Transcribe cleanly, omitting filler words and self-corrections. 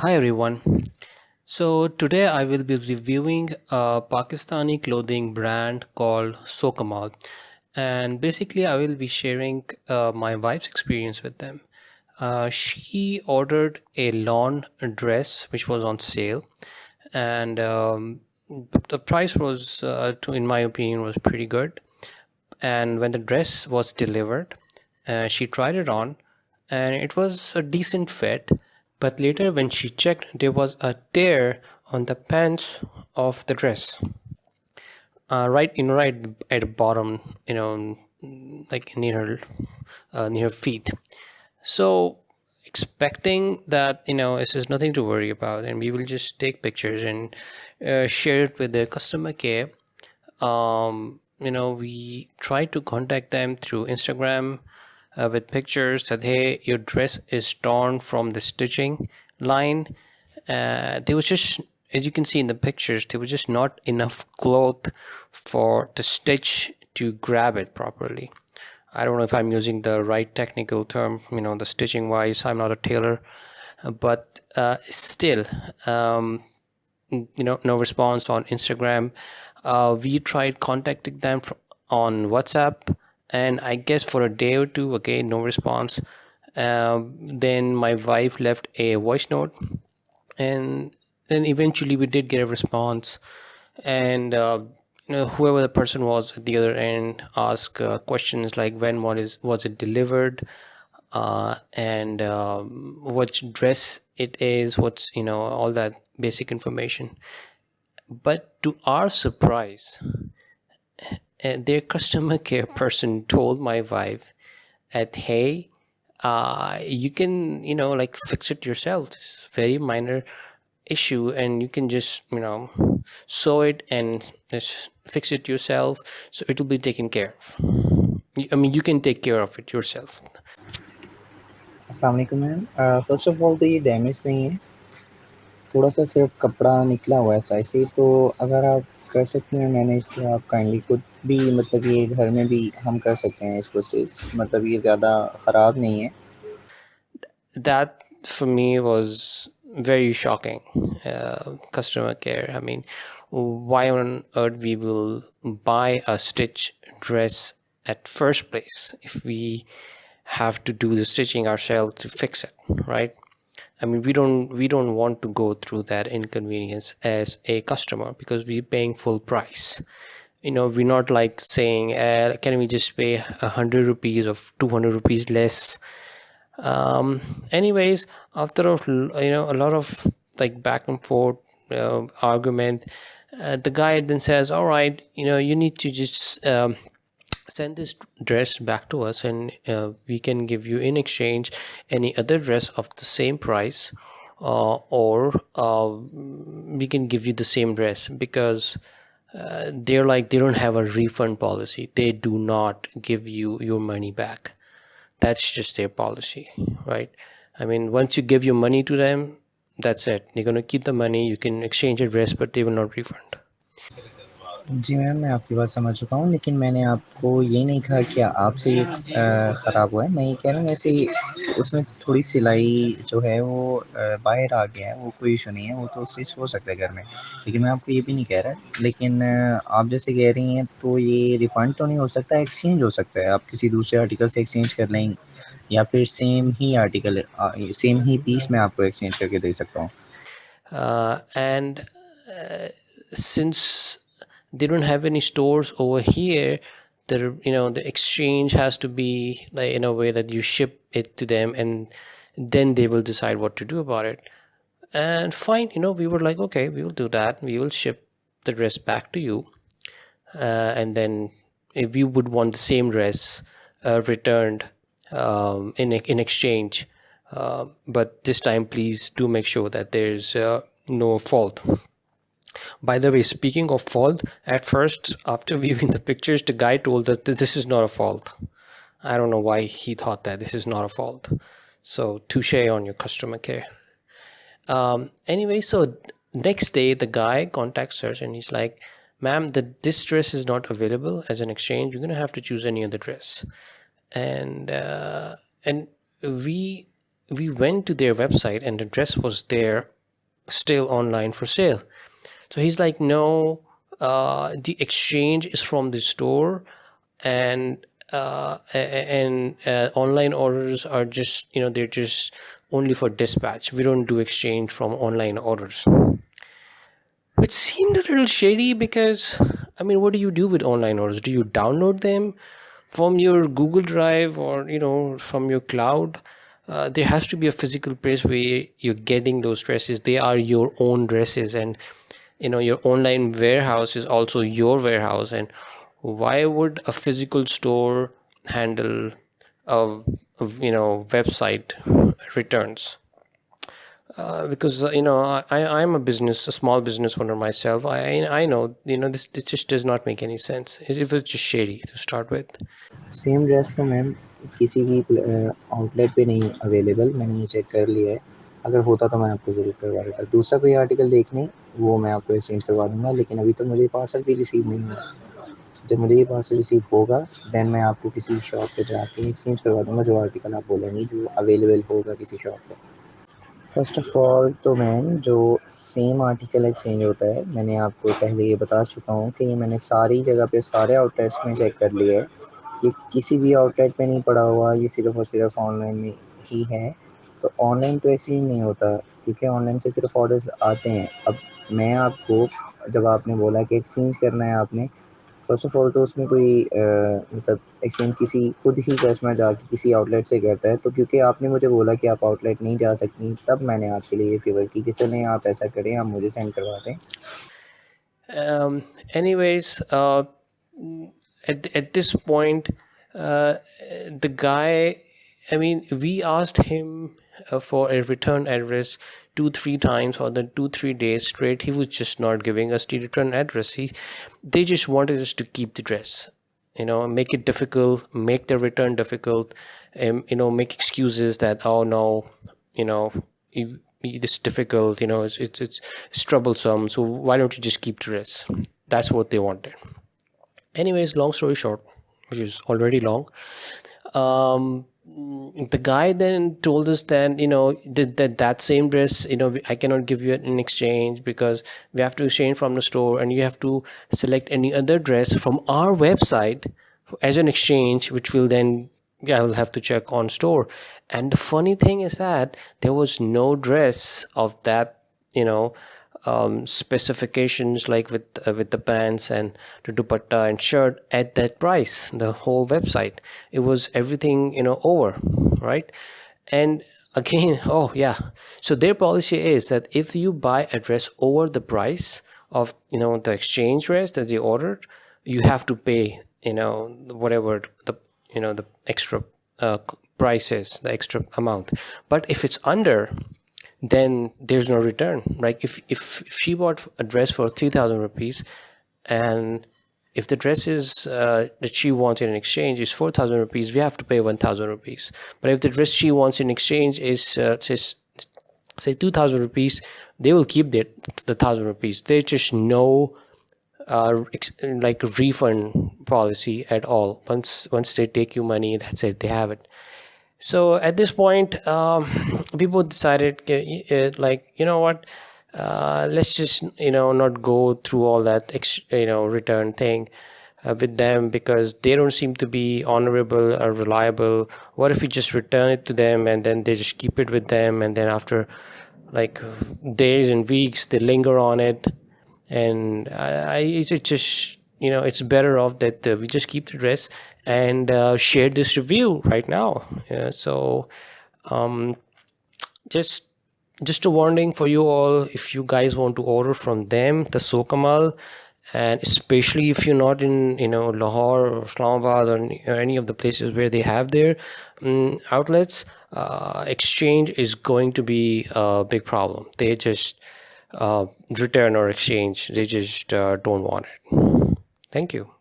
Hi everyone. So today I will be reviewing a Pakistani clothing brand called So Kamal, and basically I will be sharing my wife's experience with them. She ordered a lawn dress which was on sale, and the price was, in my opinion, was pretty good. And when the dress was delivered, she tried it on, and it was a decent fit. But later, when she checked, there was a tear on the pants of the dress, right at the bottom, like near her feet. So expecting that this is nothing to worry about, and we will just take pictures and share it with the customer care. We try to contact them through Instagram with pictures that, hey, your dress is torn from the stitching line. There was just, as you can see in the pictures, there was just not enough cloth for the stitch to grab it properly. I don't know if I'm using the right technical term, the stitching wise. I'm not a tailor, but still, no response on Instagram. We tried contacting them on WhatsApp, and I guess for a day or two, okay, no response. Then my wife left a voice note, and then eventually we did get a response, and whoever the person was at the other end asked questions like when was it delivered, and which dress it is, what's all that basic information. But to our surprise, their customer care person told my wife that, hey, you can like fix it yourself. It's a very minor issue, and you can just sew it and just fix it yourself, so it will be taken care of. I mean, you can take care of it yourself. अस्सलाम वालेकुम ma'am. First of all तो ये damage नहीं है, थोड़ा-सा सिर्फ़ कपड़ा निकला हुआ है साइज़ से, तो अगर आप कर सकती हैं मैनेज तो आप काइंडली खुद भी मतलब ये घर में भी हम कर सकते हैं इसको स्टिच, मतलब ये ज़्यादा ख़राब नहीं है। That for me was very shocking. Customer care, I mean, why on earth we will buy a stitch dress at first place if we have to do the stitching ourselves to fix it, right? I mean, we don't want to go through that inconvenience as a customer, because we're paying full price. We're not like saying, can we just pay 100 rupees or 200 rupees less. Anyways, after a lot of like back and forth argument, the guy then says, all right, you need to just send this dress back to us, and we can give you in exchange any other dress of the same price, or we can give you the same dress, because they're like, they don't have a refund policy. They do not give you your money back. That's just their policy, right? I mean, once you give your money to them, that's it. They're going to keep the money. You can exchange your dress, but they will not refund. जी ma'am, मैं आपकी बात समझ चुका हूँ, लेकिन मैंने आपको ये नहीं कहा कि आपसे ये ख़राब हुआ है। मैं ये कह रहा हूँ वैसे उसमें थोड़ी सिलाई जो है वो बाहर आ गया है, वो कोई इश्यू नहीं है, वो तो स्टिच हो सकता है घर में। लेकिन मैं आपको ये भी नहीं कह रहा, लेकिन आप जैसे कह रही हैं तो ये रिफ़ंड तो नहीं हो सकता, एक्सचेंज हो सकता है। आप किसी दूसरे आर्टिकल से एक्सचेंज कर लें, या फिर सेम ही आर्टिकल सेम ही पीस मैं आपको एक्सचेंज करके दे सकता हूँ। And since they don't have any stores over here, the exchange has to be like in a way that you ship it to them, and then they will decide what to do about it. And fine, we were like, okay, we will do that. We will ship the dress back to you, and then if you would want the same dress returned, in exchange, but this time please do make sure that there's no fault. By the way, speaking of fault, at first, after viewing the pictures, the guy told us that this is not a fault. I don't know why he thought that this is not a fault. So touche on your customer care. Anyway, so next day the guy contacts us and he's like, ma'am, this dress is not available as an exchange. You're gonna have to choose any other dress. And we went to their website, and the dress was there still online for sale. So he's like, no, the exchange is from the store, and online orders are just, they're just only for dispatch. We don't do exchange from online orders, which seemed a little shady because, I mean, what do you do with online orders? Do you download them from your Google Drive, or from your cloud? There has to be a physical place where you're getting those dresses. They are your own dresses, and your online warehouse is also your warehouse. And why would a physical store handle a, website returns? Because I'm a small business owner myself. I know, this it just does not make any sense. It was just shady to start with. Same dress तो ma'am किसी भी outlet पे नहीं available, मैंने ये check कर लिया है। अगर होता तो मैं आपको ज़रूर करवा देता। दूसरा कोई आर्टिकल देख लें, वो मैं आपको एक्सचेंज करवा दूँगा, लेकिन अभी तो मुझे पार्सल भी रिसीव नहीं हुआ। जब मुझे ये पार्सल रिसीव होगा, देन मैं आपको किसी शॉप पे जाके एक्सचेंज करवा दूँगा, जो आर्टिकल आप बोलेंगी, जो अवेलेबल होगा किसी शॉप पे। फर्स्ट ऑफ ऑल तो मैम जो सेम आर्टिकल एक्सचेंज होता है, मैंने आपको पहले ये बता चुका हूँ कि ये मैंने सारी जगह पे सारे आउटलेट्स में चेक कर लिया है। ये किसी भी आउटलेट पे नहीं पड़ा हुआ, ये सिर्फ़ और सिर्फ़ ऑनलाइन में ही है। तो ऑनलाइन तो एक्सचेंज नहीं होता, क्योंकि ऑनलाइन से सिर्फ़ ऑर्डर्स आते हैं। अब मैं आपको, जब आपने बोला कि एक्सचेंज करना है आपने, फ़र्स्ट ऑफ ऑल तो उसमें कोई मतलब एक्सचेंज किसी खुद ही कस्टमर जाके किसी आउटलेट से करता है। तो क्योंकि आपने मुझे बोला कि आप आउटलेट नहीं जा सकतीं, तब मैंने आपके लिए ये फ़ेवर की कि चलें आप ऐसा करें, आप मुझे सेंड करवा दें। Anyways, at this point, the guy, I mean, we asked him for a return address 2 3 times for the 2 3 days straight. He was just not giving us the return address. They just wanted us to keep the dress, make it difficult, make the return difficult, make excuses that, oh no, you know it's difficult, it's troublesome, so why don't you just keep the dress? That's what they wanted. Anyways, long story short, which is already long, um the guy then told us that, that same dress, I cannot give you in exchange, because we have to exchange from the store, and you have to select any other dress from our website as an exchange, which will then, yeah, I will have to check on store. And the funny thing is that there was no dress of that, specifications, like with the pants and the dupatta and shirt at that price. The whole website, it was everything, over, right? And again, oh yeah, so their policy is that if you buy a dress over the price of, the exchange dress that they ordered, you have to pay, whatever the extra prices, the extra amount. But if it's under, then there's no return. Like if she bought a dress for 3,000 rupees, and if the dress is that she wants in exchange is 4,000 rupees, we have to pay 1,000 rupees. But if the dress she wants in exchange is say 2,000 rupees, they will keep the 1,000 rupees. There's just no like refund policy at all. Once they take you money, that's it, they have it. So at this point, we both decided, like, you know what, let's just, not go through all that return thing with them, because they don't seem to be honorable or reliable. What if we just return it to them, and then they just keep it with them, and then after like days and weeks they linger on it? And it just, it's better off that we just keep the dress and share this review right now. So just just a warning for you all, if you guys want to order from them, the So Kamal, and especially if you're not in, Lahore or Islamabad, or any of the places where they have their outlets, exchange is going to be a big problem. They just return or exchange, they just don't want it. Thank you.